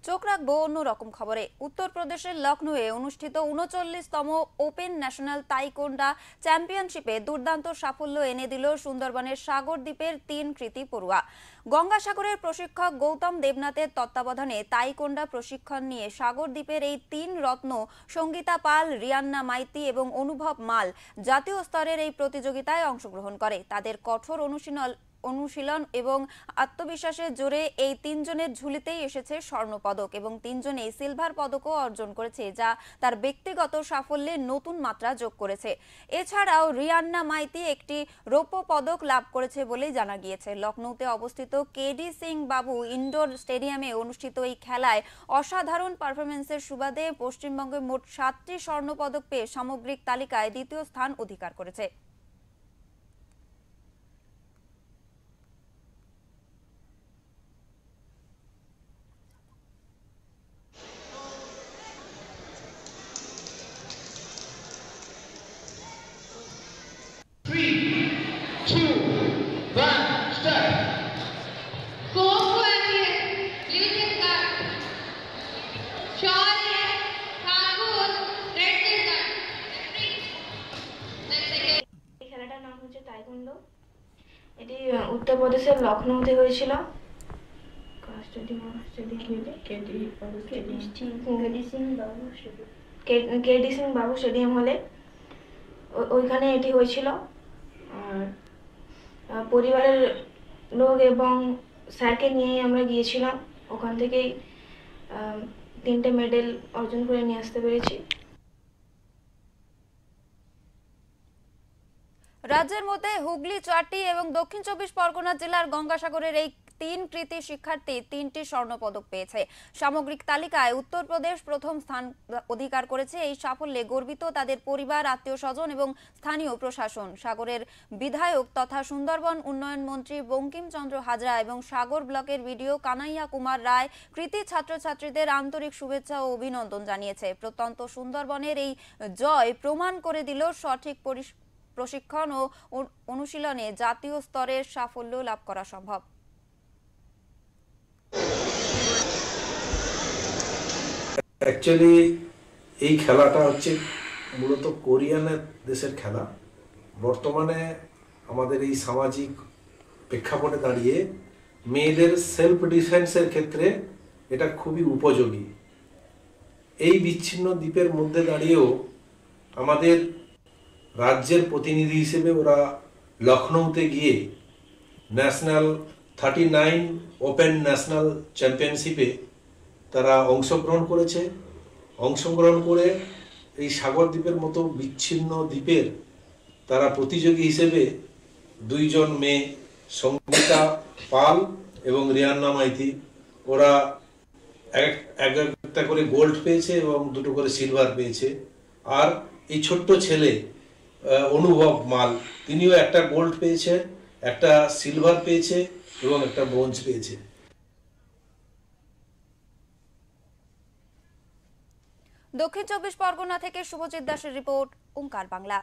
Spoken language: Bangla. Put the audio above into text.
চোখ রাখবো অন্যরকম খবরে। উত্তরপ্রদেশের লখনৌয়ে অনুষ্ঠিত ৩৯তম ওপেন ন্যাশনাল তাইকোন্ডা চ্যাম্পিয়নশিপে দুর্দান্ত সাফল্য এনে দিল সুন্দরবনের সাগর দ্বীপের ৩ কৃতী পড়ুয়া। গঙ্গাসাগরের প্রশিক্ষক গৌতম দেবনাথের তত্ত্বাবধানে তাইকোন্ডা প্রশিক্ষণ নিয়ে সাগর দ্বীপের এই ৩ রত্ন সঙ্গীতা পাল, রিয়ান্না মাইতি এবং অনুভব মাল জাতীয় স্তরের এই প্রতিযোগিতায় অংশগ্রহণ করে। তাদের কঠোর অনুশীলন এবং আত্মবিশ্বাসের জোরে এই ৩ জনের ঝুলিতেই এসেছে স্বর্ণপদক এবং ৩ জনেই সিলভার পদকও অর্জন করেছে, যা তার ব্যক্তিগত সাফল্যে নতুন মাত্রা যোগ করেছে। এছাড়াও রিয়ান্না মাইতি একটি রৌপ্য পদক লাভ করেছে বলেই জানা গিয়েছে। লখনৌতে অবস্থিত কেডি সিং বাবু ইনডোর স্টেডিয়ামে অনুষ্ঠিত এই খেলায় অসাধারণ পারফরমেন্সের সুবাদে পশ্চিমবঙ্গে মোট ৭টি স্বর্ণপদক পেয়ে সামগ্রিক তালিকায় দ্বিতীয় স্থান অধিকার করেছে। খেলাটার নাম হচ্ছে তাইকোন্ডো। এটি উত্তরপ্রদেশের লখনৌতে হয়েছিল। কেডি সিং বাবু স্টেডিয়াম হলে ওইখানে এটি হয়েছিল। আর পরিবারের লোক এবং স্যারকে নিয়েই আমরা গিয়েছিলাম। ওখান থেকেই 3টে মেডেল অর্জন করে নিয়ে আসতে পেরেছি। রাজ্যের মধ্যে হুগলি 4টি এবং দক্ষিণ 24 পরগনা জেলার গঙ্গাসাগরের এই 3 কৃতী শিক্ষার্থী 3টি স্বর্ণপদক পেয়েছে। সামগ্রিক তালিকায় উত্তরপ্রদেশ প্রথম স্থান অধিকার করেছে। এই সাফল্যে গর্বিত তাদের পরিবার, আত্মীয় স্বজন এবং স্থানীয় প্রশাসন। সাগরের বিধায়ক তথা সুন্দরবন উন্নয়ন মন্ত্রী বঙ্কিমচন্দ্র হাজরা এবং সাগর ব্লকের বিডিও কানাইয়া কুমার রায় কৃতী ছাত্রছাত্রীদের আন্তরিক শুভেচ্ছা ও অভিনন্দন জানিয়েছে। প্রত্যন্ত সুন্দরবনের এই জয় প্রমাণ করে দিল সঠিক প্রশিক্ষণ ও অনুশীলনে জাতীয় স্তরের সাফল্য লাভ করা সম্ভব। অ্যাকচুয়ালি এই খেলাটা হচ্ছে মূলত কোরিয়ানের দেশের খেলা। বর্তমানে আমাদের এই সামাজিক প্রেক্ষাপটে দাঁড়িয়ে মেয়েদের সেলফ ডিফেন্সের ক্ষেত্রে এটা খুবই উপযোগী। এই বিচ্ছিন্ন দ্বীপের মধ্যে দাঁড়িয়েও আমাদের রাজ্যের প্রতিনিধি হিসেবে ওরা লখনৌতে গিয়ে ন্যাশনাল 39 ওপেন ন্যাশনাল চ্যাম্পিয়নশিপে তারা অংশগ্রহণ করেছে। অংশগ্রহণ করে এই সাগর দ্বীপের মতো বিচ্ছিন্ন দ্বীপের তারা প্রতিযোগী হিসেবে 2 জন মেয়ে সঙ্গীতা পাল এবং রিয়ান্না মাইতি, ওরা একটা করে গোল্ড পেয়েছে এবং 2টো করে সিলভার পেয়েছে। আর এই ছোট্ট ছেলে অনুভব মাল, তিনিও একটা গোল্ড পেয়েছে, একটা সিলভার পেয়েছে এবং একটা ব্রোঞ্জ পেয়েছে। দক্ষিণ 24 পরগনা থেকে শুভজিৎ দাসের রিপোর্ট, ওঙ্কার বাংলা।